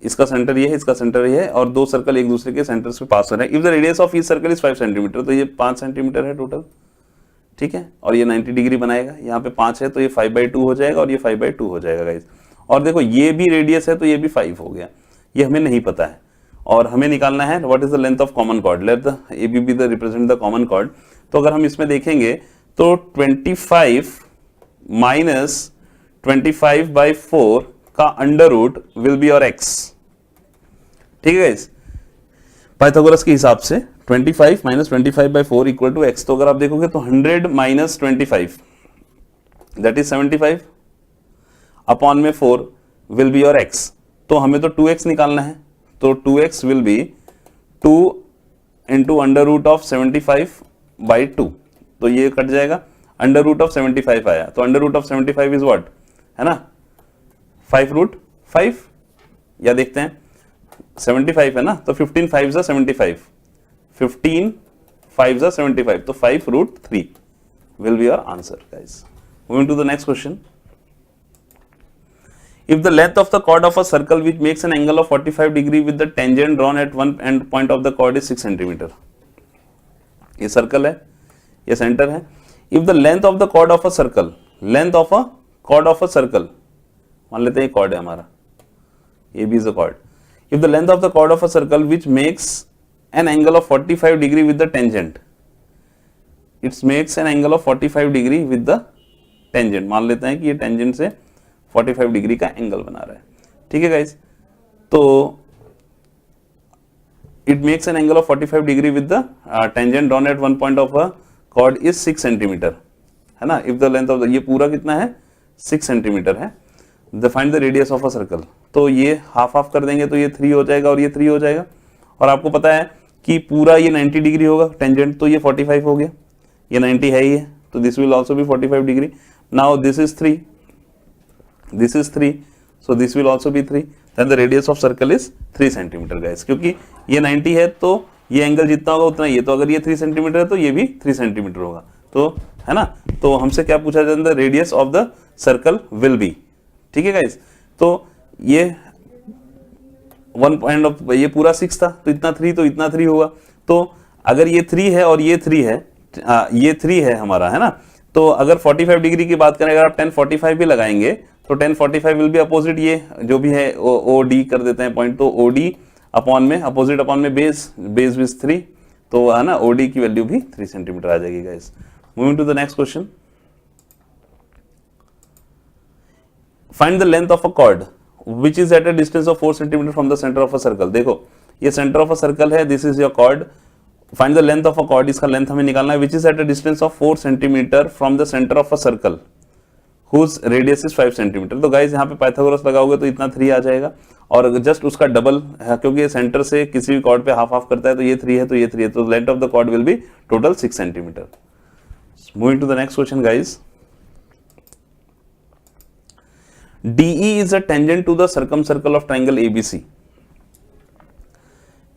Speaker 1: इसका सेंटर ये है, इसका सेंटर ये है, और दो सर्कल एक दूसरे के सेंटर से पास हो रहे हैं। If the radius of each circle is 5 centimetre, तो ये 5 सेंटीमीटर है टोटल। ठीक है, और ये 90 डिग्री बनाएगा, यहाँ पे 5 है तो ये 5/2 हो जाएगा और ये 5/2 हो जाएगा गाइस। और देखो ये भी रेडियस है तो ये भी 5 हो गया, ये हमें नहीं पता है और हमें निकालना है what is the length of common chord, let the AB be the represent the common chord. तो अगर हम इसमें देखेंगे तो 25 माइनस 25/4 का अंडर रूट विल बी और x। ठीक है गाइस, पाइथागोरस के हिसाब से 25 माइनस 25/4 इक्वल टू x। तो अगर आप देखोगे तो 100 माइनस 25 दैट इज 75 अपॉन में 4 विल बी और x। तो हमें तो 2x निकालना है, तो 2x will be 2 into under root of 75/2, तो ये कट जाएगा, अंडर रूट ऑफ 75 आया, तो under root of 75 is what है ना 5√5, या देखते हैं 75 है ना, तो 15 5 जा 75, 15 5 जा 75, तो 5√3 will be your answer guys. Moving to the next question, if the length of the chord of a circle which makes an angle of 45 degree with the tangent drawn at one end point of the chord is 6 centimeter, ये सर्कल है, ये सेंटर है। if the length of the chord of a circle, length of a chord of a circle, मान लेते हैं chord है हमारा, AB is a chord, if the length of the chord of a circle which makes an angle of 45 degree with the tangent, it makes an angle of 45 degree with the tangent, मान लेते हैं कि ये टेंजेंट से 45 डिग्री का एंगल बना रहा है, ठीक है गाइस। तो it makes an angle of 45 degree with the tangent drawn at one point of a chord is 6 centimetre, है ना। if the length of the, ये पूरा कितना है 6 सेंटीमीटर है। find the radius of a circle, तो ये हाफ हाफ कर देंगे तो ये 3 हो जाएगा और ये 3 हो जाएगा। और आपको पता है कि पूरा ये 90 डिग्री होगा टेंजेंट, तो ये 45 हो गया, ये 90 है ही है, तो this will also B 45 degree. Now this is 3, this is 3, so this will also be 3, then the radius of circle is 3 centimetre guys, क्योंकि ये 90 है तो ये एंगल जितना होगा उतना ये, तो अगर ये 3 सेंटीमीटर है तो ये भी 3 सेंटीमीटर होगा, तो है ना। तो हमसे क्या पूछा जाता है, radius of the circle will be, ठीक है गाइस। तो ये 1 पॉइंट ऑफ, ये पूरा 6 था तो इतना 3, तो इतना 3 होगा। तो अगर ये 3 है और ये 3 है, ये 3 है हमारा, है ना। तो अगर 45 डिग्री की बात करें, अगर आप 1045 भी लगाएंगे तो 1045 विल बी अपोजिट, ये जो भी है ओ डी कर देते हैं पॉइंट, तो ओ डी अपॉन में अपोजिट अपॉन में बेस विज 3, तो है ना ओ डी की वैल्यू भी 3 सेंटीमीटर आ जाएगी guys. Moving to the next question, find the length of a chord which is at a distance of 4 centimetre from the centre of a circle. देखो ये सेंटर ऑफ अ सर्कल है, this is your chord, find the length of a chord, इसका लेंथ हमें निकालना है, which is at a distance of 4 centimetre from the centre of a circle whose radius is 5 centimetre. तो गाइज यहाँ पे पाइथागोरस लगाओगे तो इतना 3 आ जाएगा, और जस्ट उसका डबल है क्योंकि ये सेंटर से किसी भी कॉर्ड पे हाफ हाफ करता है, तो ये 3 है तो ये 3 है, तो length of the chord will be total 6 centimetre. Moving to the next question guys, DE is a tangent to the circumcircle of triangle ABC।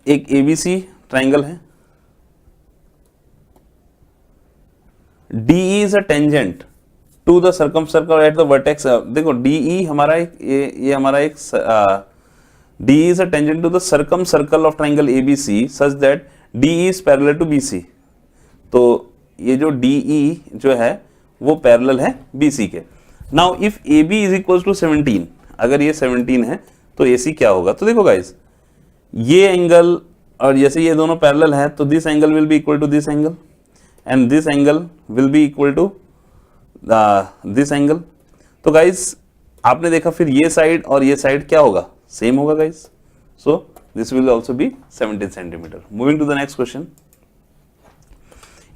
Speaker 1: एक ABC ट्राइंगल है, DE is a tangent to the circumcircle at the vertex। देखो DE हमारा एक ये हमारा एक DE is a tangent to the circumcircle of triangle ABC such that DE is parallel to BC। तो ये जो DE जो है वो पैरेलल है BC के। Now if AB is equal to 17, अगर ये 17 है तो AC क्या होगा। तो देखो गाइज ये एंगल और जैसे ये दोनों पैरेलल है तो this angle will be equal to this angle and this angle will be equal to this angle. तो गाइज आपने देखा फिर ये साइड और ये साइड क्या होगा, सेम होगा guys, so this will also be 17 centimetre. Moving to the next question,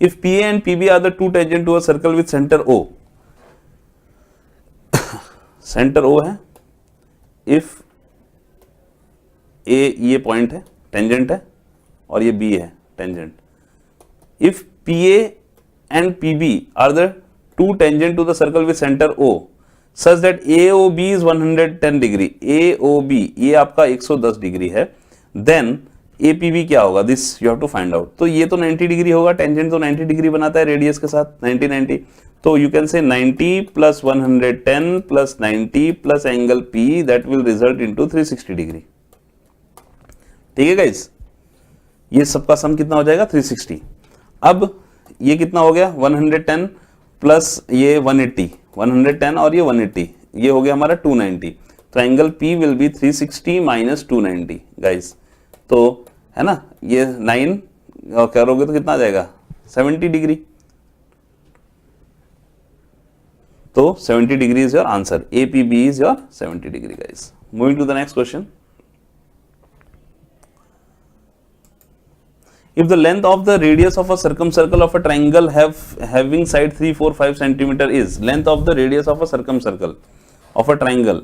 Speaker 1: if PA and PB are the two tangent to a circle with centre O, centre O है, इफ A ये पॉइंट है टेंजेंट है और ये B है tangent, if PA and PB are the two tangent to the circle with centre O such that AOB is 110 degree, AOB ये आपका 110 डिग्री है, देन APB क्या होगा, this you have to find out. तो ये तो 90 डिग्री होगा, टेंजेंट तो 90 डिग्री बनाता है रेडियस के साथ 90, तो you can say 90 plus 110 plus 90 plus angle P that will result into 360 degree, ठीक है गाइस। ये सबका सम कितना हो जाएगा 360। अब ये कितना हो गया 110 प्लस ये 180, 110 और ये 180, ये हो गया हमारा 290, तो angle P will be 360 minus 290 guys. तो है ना ये 9 करोगे तो कितना आ जाएगा 70 डिग्री, तो 70 degree is your answer, APB is your 70 degree guys. Moving to the next question, if the length of the radius of a circumcircle of a triangle having side 3, 4, 5 centimeter is length of the radius of a circumcircle of a triangle।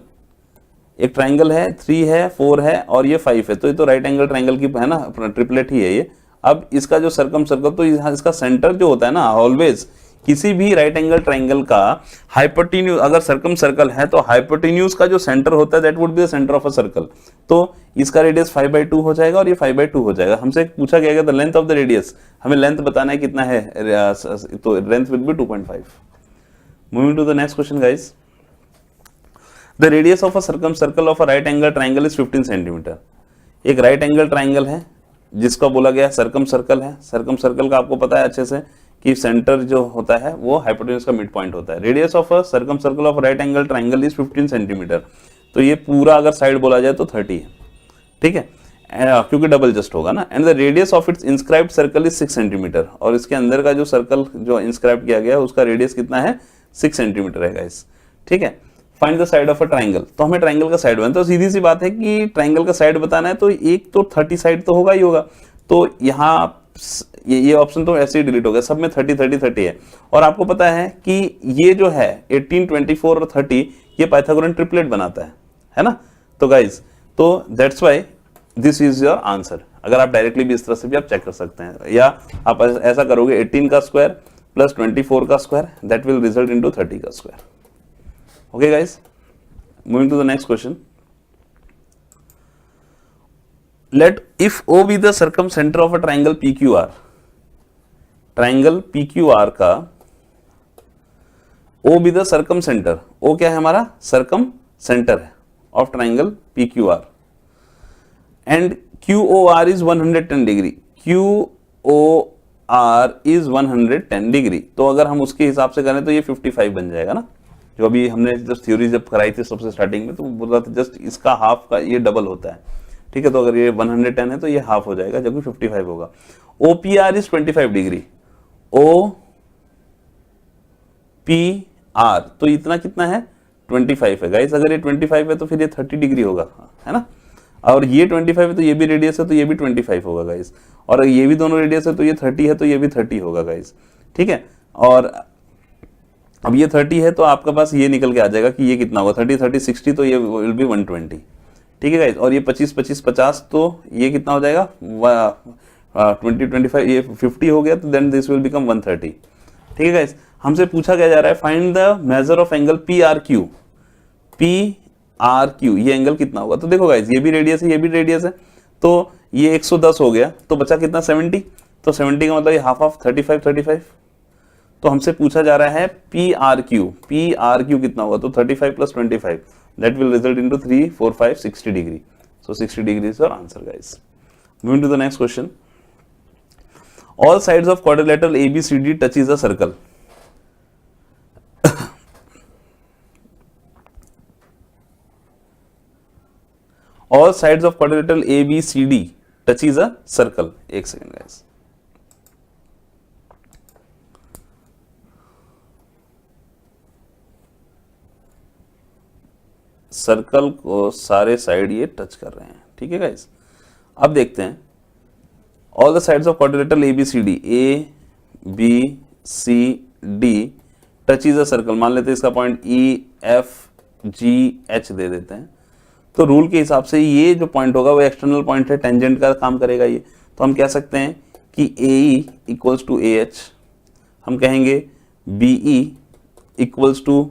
Speaker 1: एक ट्राइंगल है 3 है 4 है और ये 5 है, तो ये तो राइट एंगल ट्राइंगल की है ना ट्रिपलेट ही है ये। अब इसका जो सर्कमसर्कल, तो इसका सेंटर जो होता है ना, ऑलवेज किसी भी राइट एंगल ट्राइंगल का हाइपोटेन्यूज, अगर सर्कम सर्कल है तो हाइपोटेन्यूज का जो सेंटर होता है that would be the centre of a circle. तो इसका रेडियस 5/2 हो जाएगा और ये 5/2 हो जाएगा। हमसे पूछा गया कि the length of the radius, हमें लेंथ बताना है कितना है, तो length will be 2.5। Moving to the next question guys, the radius of a circumcircle of a right angle triangle is 15 centimetre. एक राइट एंगल ट्राइंगल है जिसका बोला गया सर्कम सर्कल है। सर्कम सर्कल का आपको पता है अच्छे से कि सेंटर जो होता है वो हाइपोटेन्यूज का मिड पॉइंट होता है। Radius of a circumcircle of right angle triangle is 15 centimetre. तो ये पूरा अगर साइड बोला जाए तो 30 है, ठीक है, क्योंकि डबल जस्ट होगा ना। And the radius of its inscribed circle is 6 centimetre. और इसके अंदर का जो सर्कल जो इंस्क्राइब किया गया है उसका रेडियस कितना है 6 सेंटीमीटर है गाइस, ठीक है। Find the side of a triangle, तो हमें ट्राइंगल का साइड बनाना, तो सीधी सी बात है कि ट्राइंगल का साइड बताना है तो एक तो 30 साइड तो होगा ही होगा, तो यहाँ ये ऑप्शन तो ऐसे ही डिलीट हो गया, सब में 30 30 30 है। और आपको पता है कि ये जो है 18 24 और 30 ये पाइथागोरन ट्रिपलेट बनाता है ना। तो गाइज, तो that's why this is your answer. अगर आप डायरेक्टली भी इस तरह से भी आप चेक कर सकते हैं, या आप ऐसा करोगे 18 का स्क्वायर प्लस 24 का square, that will result into 30 का square. Okay guys, moving to the next question. Let if O be the circumcenter of a triangle PQR, triangle PQR का O be the circumcenter, O क्या है हमारा circumcenter है of triangle PQR, and QOR is 110 degree, QOR is 110 degree. तो अगर हम उसके हिसाब से करें तो ये 55 बन जाएगा ना, जो अभी हमने जस्ट थ्योरी जब कराई थी सबसे स्टार्टिंग में, तो बोल रहा था जस्ट इसका हाफ का ये डबल होता है, ठीक है। तो अगर ये 110 है तो ये हाफ हो जाएगा, जबकि 55 होगा। OPR इज 25 डिग्री, OPR तो इतना कितना है 25 है गाइस। अगर ये 25 है तो फिर ये 30 डिग्री होगा, है ना। और ये 25 है तो ये भी रेडियस है तो ये भी 25 होगा गाइस। और ये भी दोनों रेडियस है तो ये 30 है तो ये भी 30 होगा गाइस, ठीक है। और अब ये 30 है तो आपके पास ये निकल के आ जाएगा कि ये कितना होगा, 30 30 60, तो ये विल बी 120, ठीक है गाइस। और ये 25 25 50, तो ये कितना हो जाएगा 20 25, ये 50 हो गया, तो देन दिस विल बिकम 130, ठीक है गाइस। हमसे पूछा क्या जा रहा है, find the measure of angle PRQ, PRQ ये एंगल कितना होगा। तो देखो गाइस, ये भी रेडियस है, ये भी रेडियस है, तो ये 110 हो गया, तो बचा कितना 70, तो 70 का मतलब ये हाफ ऑफ 35 35। तो हमसे पूछा जा रहा है PRQ कितना होगा, तो 35 plus 25, that will result into 3 4 5 60 degree, so 60 degree is your answer guys. Moving to the next question. All sides of quadrilateral ABCD touches a circle. All sides of quadrilateral ABCD touches a circle. एक सेकंड guys. सर्कल को सारे साइड ये टच कर रहे हैं, ठीक है गाइस। अब देखते हैं, all the sides of quadrilateral ABCD, ABCD touches a circle, मान लेते हैं इसका पॉइंट EFGH दे देते हैं। तो रूल के हिसाब से ये जो पॉइंट होगा वो एक्सटर्नल पॉइंट है, टेंजेंट का काम करेगा ये। तो हम कह सकते हैं कि AE इक्वल्स टू AH, हम कहेंगे BE इक्वल्स टू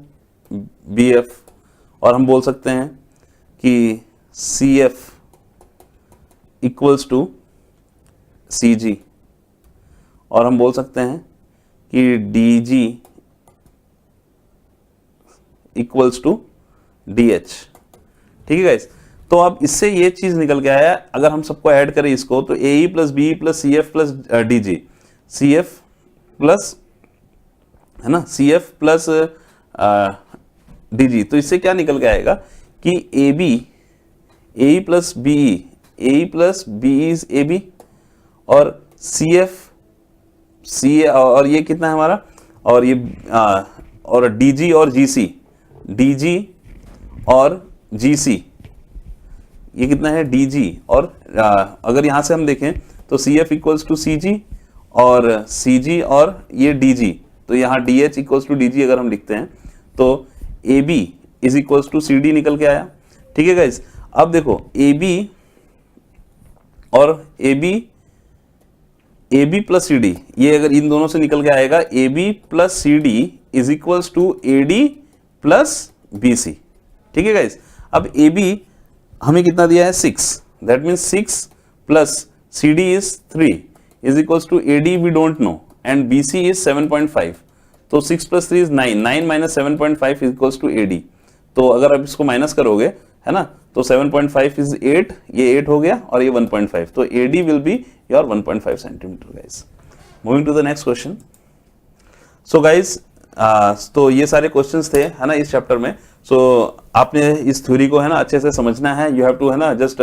Speaker 1: BF, और हम बोल सकते हैं कि CF इक्वल्स टू CG, और हम बोल सकते हैं कि DG इक्वल्स टू DH, ठीक है गाइस। तो अब इससे ये चीज निकल के आया, अगर हम सबको ऐड करें इसको, तो AE plus BE plus CF plus DG, CF plus, है ना, CF प्लस DG, तो इससे क्या निकल के आएगा कि AE plus BE, AE plus BE is AB, और CF और ये कितना है हमारा, और ये और DG और DG और GC, ये कितना है DG, और अगर यहां से हम देखें तो CF इक्वल्स टू CG और CG और ये DG, तो यहाँ DH इक्वल्स टू DG अगर हम लिखते हैं तो AB is equals to CD निकल के आया, ठीक है गाइस। अब देखो AB और AB प्लस CD, ये अगर इन दोनों से निकल के आएगा AB plus CD is equals to AD plus BC, ठीक है गाइस। अब AB हमें कितना दिया है 6, that means 6 plus CD is 3 is equals to AD we don't know, and BC is 7.5, तो 6 plus 3 is 9, 9 minus 7.5 is equals to AD। तो अगर आप इसको माइनस करोगे, है ना, तो 7.5 इज 8, ये 8 हो गया, और ये 1.5, तो AD will be your 1.5 centimetre guys. Moving to the next question. So guys, तो ये सारे क्वेश्चंस थे, है ना, इस चैप्टर में। सो आपने इस थ्योरी को, है ना, अच्छे से समझना है। यू हैव टू, है ना, just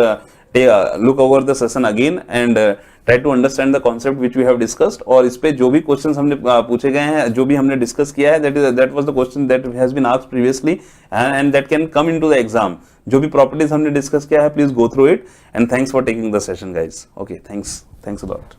Speaker 1: look over the session again and try to understand the concept which we have discussed, और इस पे जो भी क्वेश्चंस हमने पूछे गए हैं, जो भी हमने डिस्कस किया है, that was the question that has been asked previously and that can come into the exam. जो भी प्रॉपर्टीज हमने डिस्कस किया है, please go through it, and thanks for taking the session guys. Okay, thanks a lot.